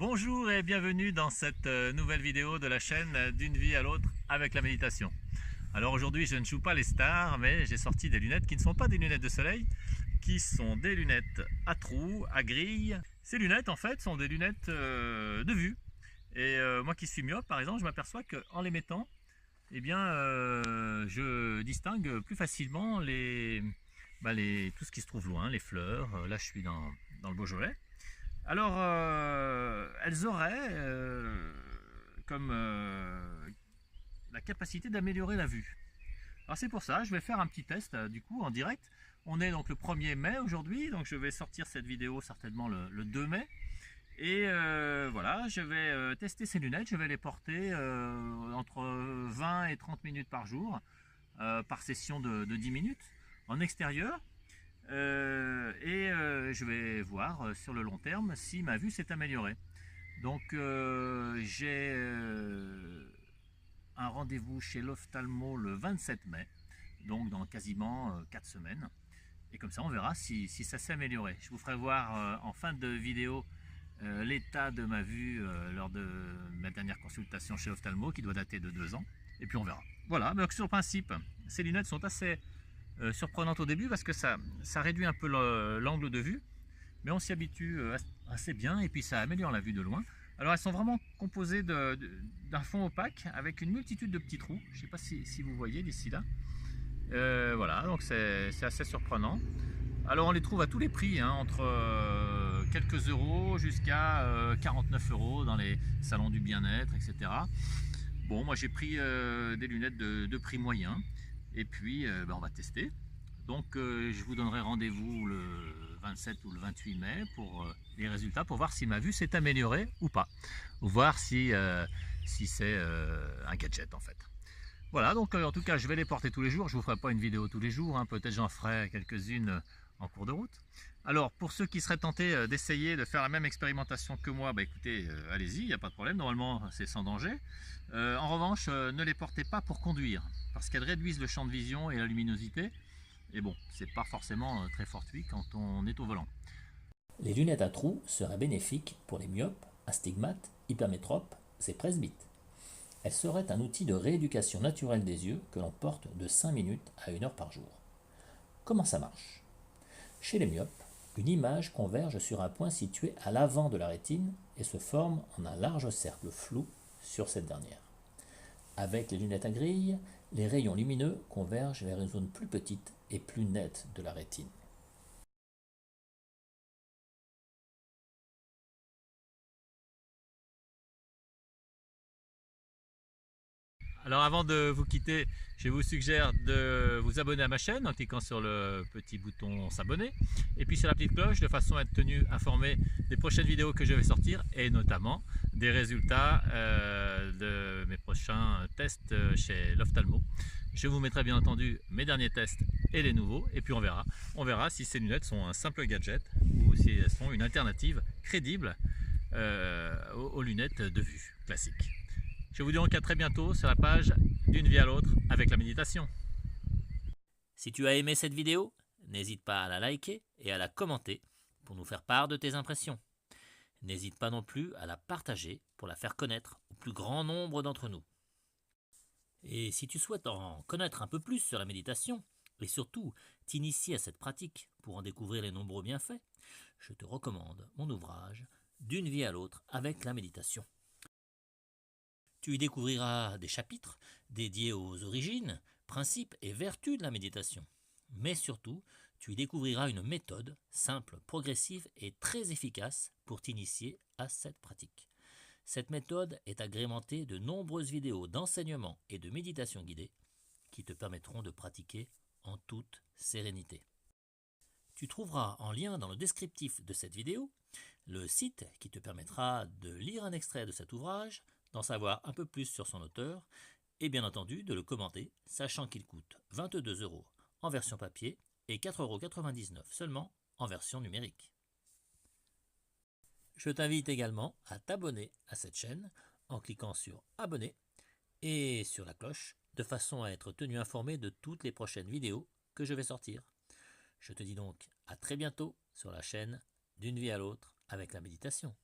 Bonjour et bienvenue dans cette nouvelle vidéo de la chaîne D'une vie à l'autre avec la méditation. Alors aujourd'hui je ne joue pas les stars, mais j'ai sorti des lunettes qui ne sont pas des lunettes de soleil, qui sont des lunettes à trous, à grille. Ces lunettes en fait sont des lunettes de vue. Et moi qui suis myope par exemple, je m'aperçois qu'en les mettant, eh bien, je distingue plus facilement tout ce qui se trouve loin, les fleurs. Là je suis dans le Beaujolais. Alors, elles auraient comme la capacité d'améliorer la vue. Alors c'est pour ça, je vais faire un petit test du coup en direct. On est donc le 1er mai aujourd'hui, donc je vais sortir cette vidéo certainement le 2 mai. Et voilà, je vais tester ces lunettes, je vais les porter entre 20 et 30 minutes par jour, par session de 10 minutes, en extérieur. Je vais voir sur le long terme si ma vue s'est améliorée. Donc j'ai un rendez-vous chez l'ophtalmo le 27 mai, donc dans quasiment 4 semaines. Et comme ça on verra si ça s'est amélioré. Je vous ferai voir en fin de vidéo l'état de ma vue lors de ma dernière consultation chez l'ophtalmo qui doit dater de 2 ans. Et puis on verra. Voilà, donc sur le principe, ces lunettes sont assez surprenante au début parce que ça réduit un peu l'angle de vue, mais on s'y habitue assez bien et puis ça améliore la vue de loin. Alors elles sont vraiment composées d'un fond opaque avec une multitude de petits trous. Je ne sais pas si vous voyez d'ici là. Voilà, donc c'est assez surprenant. Alors on les trouve à tous les prix, hein, entre quelques euros jusqu'à 49 euros dans les salons du bien-être, etc. Bon, moi j'ai pris des lunettes de prix moyen. Et puis on va tester. Donc je vous donnerai rendez-vous le 27 ou le 28 mai pour les résultats, pour voir si ma vue s'est améliorée ou pas. Ou voir si c'est un gadget en fait. Voilà, donc en tout cas je vais les porter tous les jours. Je ne vous ferai pas une vidéo tous les jours, hein. Peut-être j'en ferai quelques-unes en cours de route. Alors pour ceux qui seraient tentés d'essayer de faire la même expérimentation que moi, bah écoutez, allez-y, il n'y a pas de problème, normalement c'est sans danger. En revanche, ne les portez pas pour conduire, parce qu'elles réduisent le champ de vision et la luminosité, et bon, c'est pas forcément très fortuit quand on est au volant. Les lunettes à trous seraient bénéfiques pour les myopes, astigmates, hypermétropes et presbytes. Elles seraient un outil de rééducation naturelle des yeux que l'on porte de 5 minutes à 1 heure par jour. Comment ça marche? Chez les myopes, une image converge sur un point situé à l'avant de la rétine et se forme en un large cercle flou sur cette dernière. Avec les lunettes à grille, les rayons lumineux convergent vers une zone plus petite et plus nette de la rétine. Alors avant de vous quitter, je vous suggère de vous abonner à ma chaîne en cliquant sur le petit bouton s'abonner et puis sur la petite cloche de façon à être tenu informé des prochaines vidéos que je vais sortir et notamment des résultats de mes prochains tests chez l'ophtalmo. Je vous mettrai bien entendu mes derniers tests et les nouveaux et puis on verra si ces lunettes sont un simple gadget ou si elles sont une alternative crédible aux lunettes de vue classiques. Je vous dis donc à très bientôt sur la page D'une vie à l'autre avec la méditation. Si tu as aimé cette vidéo, n'hésite pas à la liker et à la commenter pour nous faire part de tes impressions. N'hésite pas non plus à la partager pour la faire connaître au plus grand nombre d'entre nous. Et si tu souhaites en connaître un peu plus sur la méditation, et surtout t'initier à cette pratique pour en découvrir les nombreux bienfaits, je te recommande mon ouvrage D'une vie à l'autre avec la méditation. Tu y découvriras des chapitres dédiés aux origines, principes et vertus de la méditation. Mais surtout, tu y découvriras une méthode simple, progressive et très efficace pour t'initier à cette pratique. Cette méthode est agrémentée de nombreuses vidéos d'enseignement et de méditation guidée qui te permettront de pratiquer en toute sérénité. Tu trouveras en lien dans le descriptif de cette vidéo le site qui te permettra de lire un extrait de cet ouvrage, d'en savoir un peu plus sur son auteur et bien entendu de le commenter, sachant qu'il coûte 22 € en version papier et 4,99 € seulement en version numérique. Je t'invite également à t'abonner à cette chaîne en cliquant sur abonner et sur la cloche de façon à être tenu informé de toutes les prochaines vidéos que je vais sortir. Je te dis donc à très bientôt sur la chaîne D'une vie à l'autre avec la méditation.